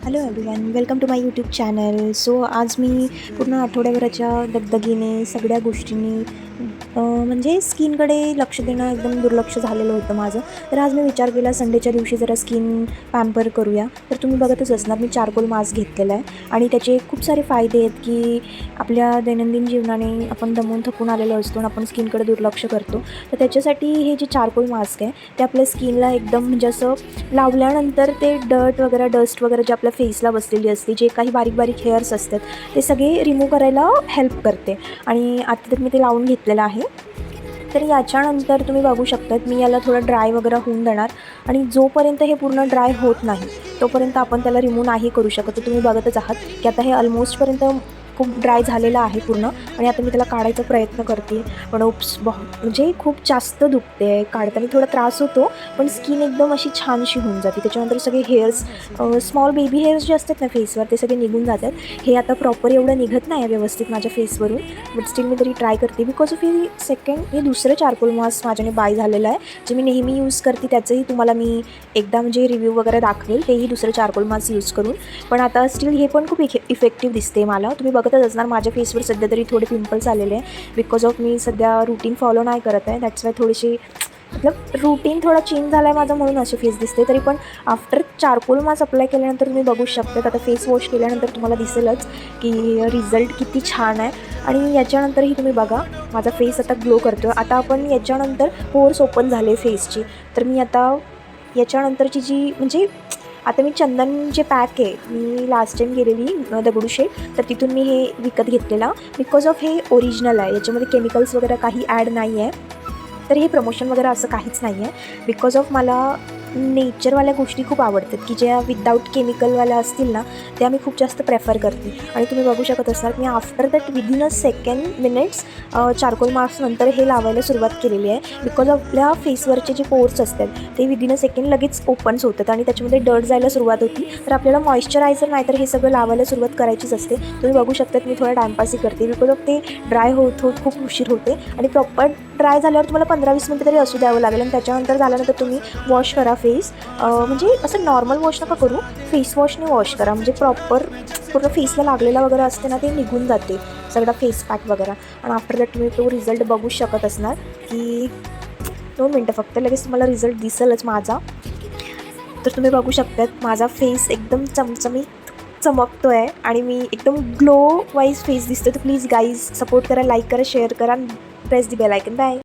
Hello everyone, welcome to my YouTube channel. So आज मी पूर्ण आठवड्याभराच्या दगदगीने सगळ्या गोष्टींनी म्हणजे स्किनकडे लक्ष देणं एकदम दुर्लक्ष झालेलं होतं माझं. तर आज मी विचार केला संडेच्या दिवशी जरा स्किन पॅम्पर करूया. तर तुम्ही बघतच असणार मी चारकोल मास्क घेतलेला आहे आणि त्याचे खूप सारे फायदे आहेत की आपल्या दैनंदिन जीवनाने आपण दमून थकून आलेलो असतो आणि आपण स्किनकडे दुर्लक्ष करतो. तर त्याच्यासाठी हे जे चारकोल मास्क आहे ते आपल्या स्किनला एकदम म्हणजे असं लावल्यानंतर ते डस्ट वगैरे जे आपल्या फेसला बसलेली असते, जे काही बारीक बारीक हेअर्स असतात ते सगळे रिमूव्ह करायला हेल्प करते. आणि आता तर मी ते लावून घेतलेलं आहे. तर याच्यानंतर तुम्ही बघू शकतात मी याला थोडं ड्राय वगैरे होऊन देणार आणि जोपर्यंत हे पूर्ण ड्राय होत नाही तोपर्यंत आपण त्याला रिमूव्ह नाही करू शकत. तर तुम्ही बघतच आहात की आता हे ऑलमोस्टपर्यंत खूप ड्राय झालेलं आहे पूर्ण आणि आता मी त्याला काढायचा प्रयत्न करते. पण म्हणजे खूप जास्त दुखते, काढताना थोडा त्रास होतो, पण स्किन एकदम अशी छानशी होऊन जाते. त्याच्यानंतर सगळे हेअर्स स्मॉल बेबी हेअर्स जे असतात ना फेसवर ते सगळे निघून जातात. हे आता प्रॉपर एवढं निघत नाही व्यवस्थित माझ्या फेसवरून, बट स्टील मी तरी ट्राय करते बिकॉज ऑफ हे दुसरं चारकोल मास्क माझ्याने बाय झालेलं आहे जे मी नेहमी यूज करते. त्याचंही तुम्हाला मी एकदा म्हणजे रिव्ह्यू वगैरे दाखवेल, तेही दुसरं चारकोल मास्क यूज करून. पण आता स्टील हे पण खूप इफेक्टिव्ह दिसते मला. तुम्ही बघतच असणार माझ्या फेसवर सध्या तरी थोडे पिंपल्स आलेले आहे बिकॉज ऑफ मी सध्या रूटीन फॉलो नाही करत आहे. दॅट्स वाय थोडीशी मतलब रूटीन थोडा चेंज झाला आहे माझा म्हणून असे फेस दिसते. तरी पण आफ्टर चारकोल मास्क अप्लाय केल्यानंतर तुम्ही बघू शकता आता फेस वॉश केल्यानंतर तुम्हाला दिसेलच की रिझल्ट किती छान आहे. आणि याच्यानंतरही तुम्ही बघा माझा फेस आता ग्लो करतो. आता आपण याच्यानंतर पोर्स ओपन झाले फेसची. तर मी आता याच्यानंतरची जी म्हणजे आता मी चंदन जे पॅक आहे मी लास्ट टाईम गेलेली दगडूशेठ, तर तिथून मी हे विकत घेतलेला बिकॉज ऑफ हे ओरिजिनल आहे, याच्यामध्ये केमिकल्स वगैरे काही ॲड नाही आहे. तर हे प्रमोशन वगैरे असं काहीच नाही आहे. बिकॉज ऑफ मला नेचरवाल्या गोष्टी खूप आवडतात की ज्या विदाऊट केमिकलवाल्या असतील ना त्या मी खूप जास्त प्रेफर करते. आणि तुम्ही बघू शकत असणार me after that within a second minutes charcoal mask नंतर हे लावायला सुरुवात केलेली आहे. बिकॉज आपल्या फेसवरचे जे पोर्स असतात ते विदिन अ सेकंड लगेच ओपन्स होतात आणि त्याच्यामध्ये डर्ट जायला सुरुवात होती. तर आपल्याला मॉइश्चरायझर नाही तर हे सगळं लावायला सुरुवात करायचीच असते. तुम्ही बघू शकतात मी थोडा टाईमपासही करते बिकॉज ऑफ ते ड्राय होत खूप उशीर होते आणि प्रॉपर ड्राय झाल्यावर तुम्हाला 15-20 मिनिटं तरी असू द्यावं लागेल. आणि त्याच्यानंतर झाल्यानंतर तुम्ही वॉश करा फेस. म्हणजे असं नॉर्मल वॉश नका करू, फेस वॉशने वॉश करा म्हणजे प्रॉपर पूर्ण फेसला लागलेला वगैरे असते ना ते निघून जाते सगळा फेस पॅक वगैरे. आणि आफ्टर दॅट तुम्ही तो रिझल्ट बघू शकत असणार की 2 मिनटं फक्त लगेच तुम्हाला रिझल्ट दिसेलच माझा. तर तुम्ही बघू शकतात माझा फेस एकदम चमचमीत चमकतो आहे आणि मी एकदम ग्लो वाईज फेस दिसतो. तर प्लीज गाईज सपोर्ट करा, लाईक करा, शेअर करा, press the bell icon. Bye.